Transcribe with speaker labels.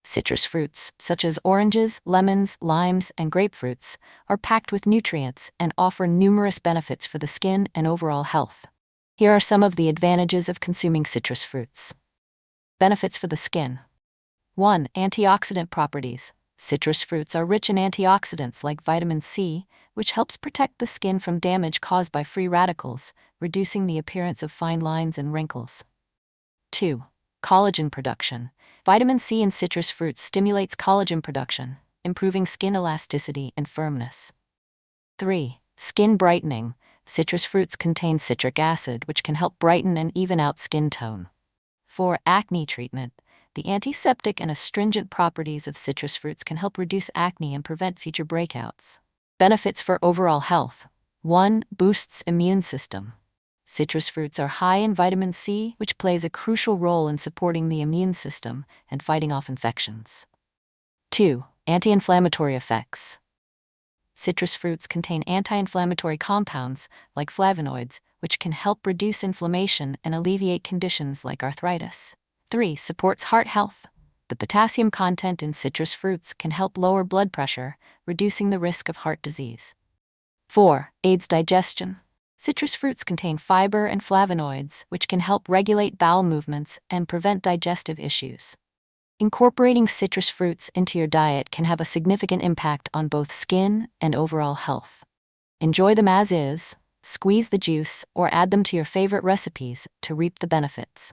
Speaker 1: Citrus fruits, such as oranges, lemons, limes, and grapefruits, are packed with nutrients and offer numerous benefits for the skin and overall health. Here are some of the advantages of consuming citrus fruits. Benefits for the skin. 1. Antioxidant properties. Citrus fruits are rich in antioxidants like vitamin C, which helps protect the skin from damage caused by free radicals, reducing the appearance of fine lines and wrinkles. 2. Collagen production. Vitamin C in citrus fruits stimulates collagen production, improving skin elasticity and firmness. 3. Skin brightening. Citrus fruits contain citric acid, which can help brighten and even out skin tone. 4. Acne treatment. The antiseptic and astringent properties of citrus fruits can help reduce acne and prevent future breakouts. Benefits for overall health. 1. Boosts immune system. Citrus fruits are high in vitamin C, which plays a crucial role in supporting the immune system and fighting off infections. 2. Anti-inflammatory effects. Citrus fruits contain anti-inflammatory compounds, like flavonoids, which can help reduce inflammation and alleviate conditions like arthritis. 3. Supports heart health. The potassium content in citrus fruits can help lower blood pressure, reducing the risk of heart disease. 4. Aids digestion. Citrus fruits contain fiber and flavonoids, which can help regulate bowel movements and prevent digestive issues. Incorporating citrus fruits into your diet can have a significant impact on both skin and overall health. Enjoy them as is, squeeze the juice, or add them to your favorite recipes to reap the benefits.